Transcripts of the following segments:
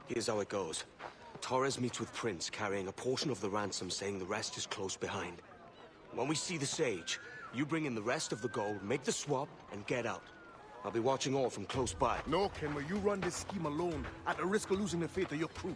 Here's how it goes. Torres meets with Prince, carrying a portion of the ransom, saying the rest is close behind. When we see the Sage, you bring in the rest of the gold, make the swap, and get out. I'll be watching all from close by. No, Kenway, you run this scheme alone, at the risk of losing the faith of your crew.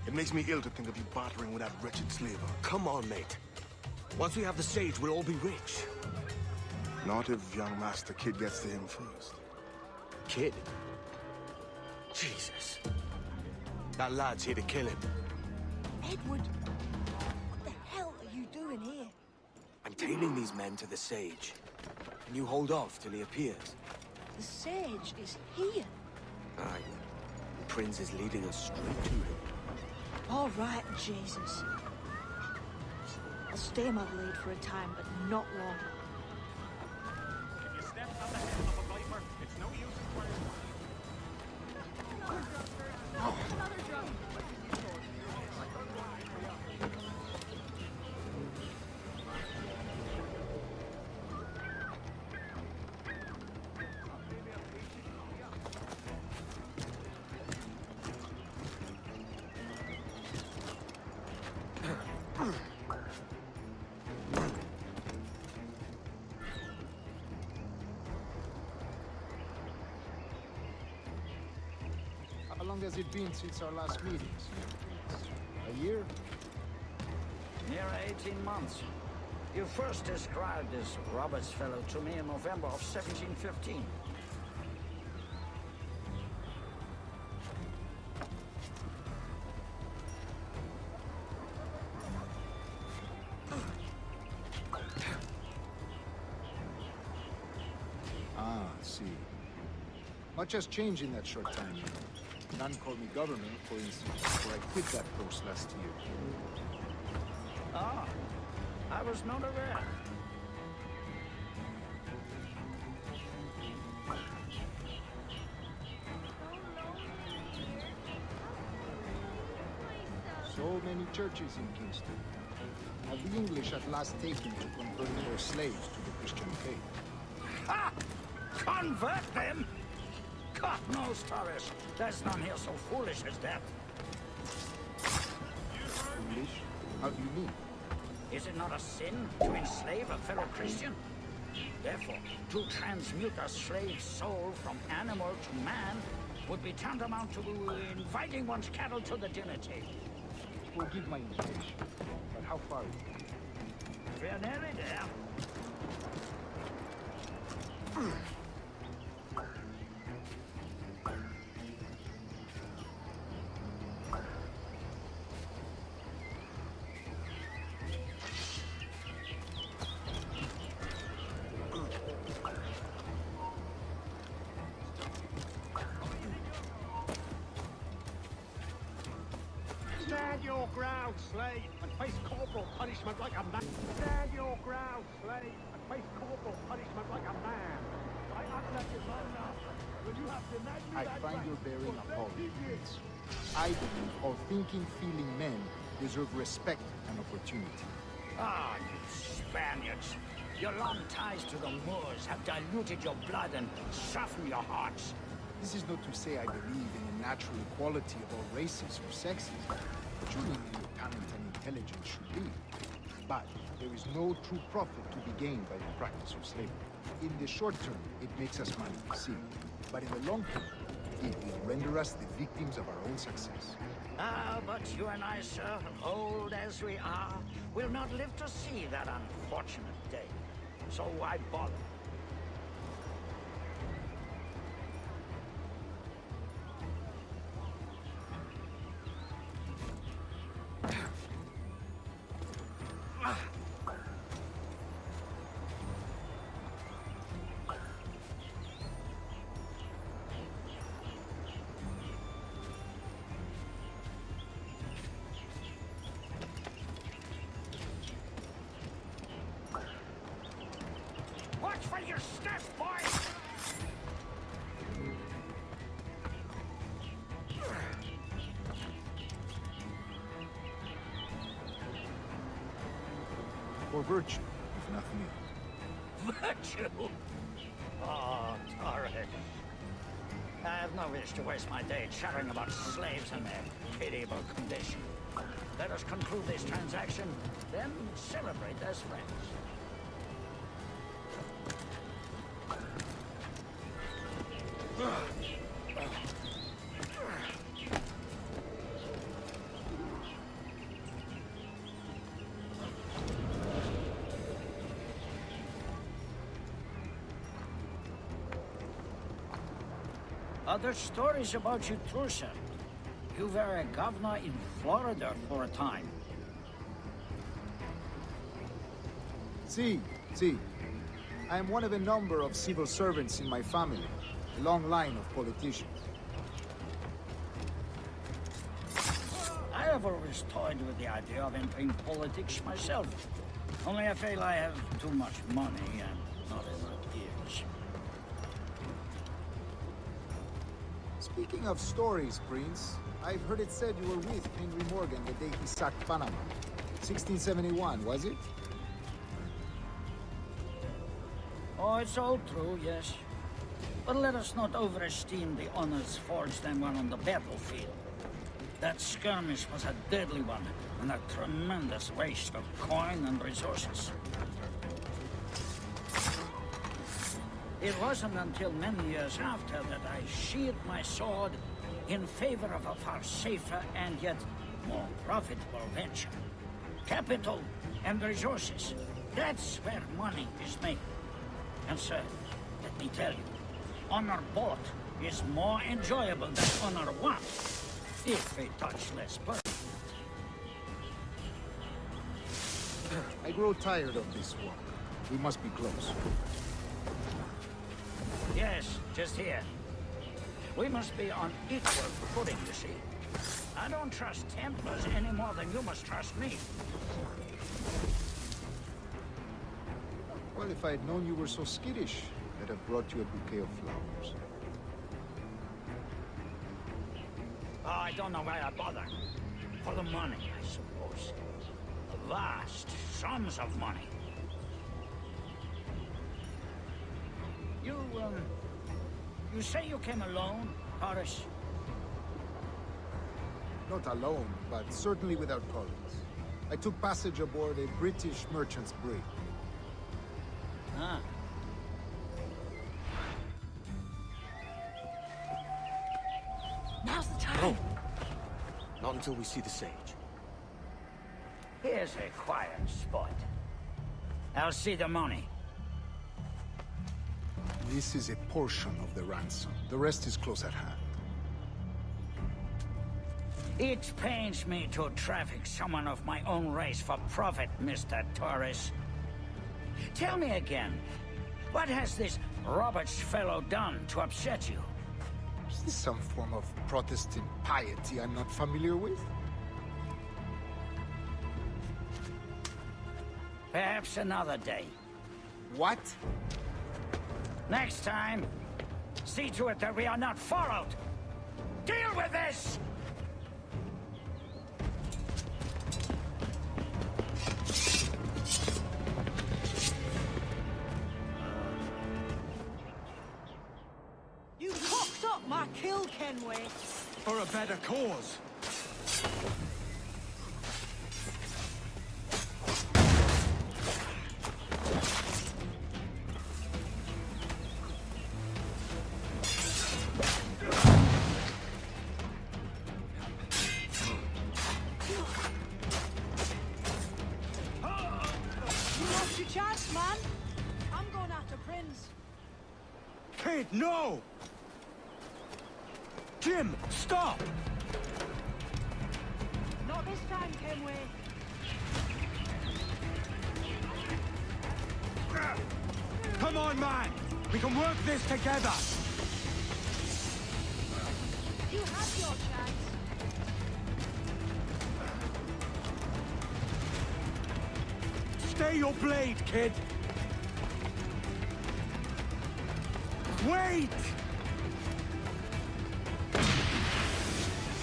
It makes me ill to think of you bartering with that wretched slaver. Come on, mate. Once we have the Sage, we'll all be rich. Not if young Master Kid gets to him first. Kid? Jesus. That lad's here to kill him. Edward, what the hell are you doing here? I'm tailing these men to the Sage. Can you hold off till he appears? The Sage is here. Aye. The Prince is leading us straight to him. All right, Jesus. I'll stay my blade for a time, but not long. If you step on the head of a viper, it's no use in trying. Another drum. How long has it been since our last meetings? A year? Near 18 months. You first described this Roberts fellow to me in November of 1715. Ah, I see. Much has changed in that short time. None called me government, for instance, before I quit that post last year. Ah, I was not aware. So many churches in Kingston. Have the English at last taken to converting their slaves to the Christian faith? Ha! Convert them? God knows, Torres. There's none here so foolish as that. English? How do you mean? Is it not a sin to enslave a fellow Christian? Therefore, to transmute a slave's soul from animal to man would be tantamount to inviting one's cattle to the dinner table. Forgive my invitation, but how far is it? We're nearly there. Stand your ground, slave, and face corporal punishment like a man. Stand your ground, slave, and face corporal punishment like a man. I act like your man now. When you have denied me I that find right, your bearing for appalling. 30 years. I believe all thinking, feeling men deserve respect and opportunity. Ah, you Spaniards. Your long ties to the Moors have diluted your blood and softened your hearts. This is not to say I believe in the natural equality of all races or sexes. Surely your talent and intelligence should be. But there is no true profit to be gained by the practice of slavery. In the short term, it makes us money, see. But in the long term, it will render us the victims of our own success. Ah, but you and I, sir, old as we are, will not live to see that unfortunate day. So why bother? Watch for your step, boys! For virtue, if nothing else. Virtue? Oh, Torres. I have no wish to waste my day chattering about slaves and their pitiable condition. Let us conclude this transaction, then celebrate as friends. Other stories about you too, sir. You were a governor in Florida for a time. See. I am one of a number of civil servants in my family. A long line of politicians. I have always toyed with the idea of entering politics myself. Only I feel I have too much money and not enough ears. Speaking of stories, Prince, I've heard it said you were with Henry Morgan the day he sacked Panama. 1671, was it? Oh, it's all true, yes. But let us not overesteem the honors forged and won on the battlefield. That skirmish was a deadly one, and a tremendous waste of coin and resources. It wasn't until many years after that I sheathed my sword in favor of a far safer and yet more profitable venture. Capital and resources. That's where money is made. And sir, let me tell you, honor bought is more enjoyable than honor won, if a touch less burden. I grow tired of this war. We must be close. Yes, just here. We must be on equal footing, you see. I don't trust Templars any more than you must trust me. Well, if I had known you were so skittish, I'd have brought you a bouquet of flowers. Oh, I don't know why I bother. For the money, I suppose. Vast sums of money. You say you came alone, Horace? Not alone, but certainly without colleagues. I took passage aboard a British merchant's brig. Ah. Now's the time. No. Not until we see the sage. Here's a quiet spot. I'll see the money. This is a portion of the ransom. The rest is close at hand. It pains me to traffic someone of my own race for profit, Mr. Torres. Tell me again, what has this Roberts fellow done to upset you? Is this some form of Protestant piety I'm not familiar with? Perhaps another day. What? Next time, see to it that we are not followed. Deal with this! You cocked up my kill, Kenway. For a better cause. You lost your chance, man. I'm going after Prince. Kid, no! Jim, stop! Not this time, Kenway. Come on, man! We can work this together! You had your chance. Stay your blade, kid! Wait!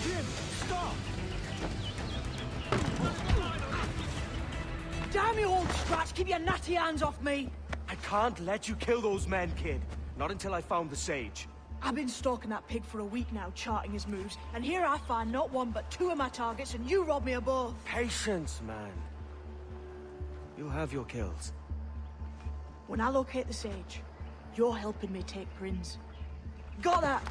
Jim, stop! Damn you, old scratch! Keep your natty hands off me! I can't let you kill those men, kid. Not until I found the sage. I've been stalking that pig for a week now, charting his moves, and here I find not one but two of my targets, and you rob me of both. Patience, man. You'll have your kills. When I locate the sage, you're helping me take Prince. Got that?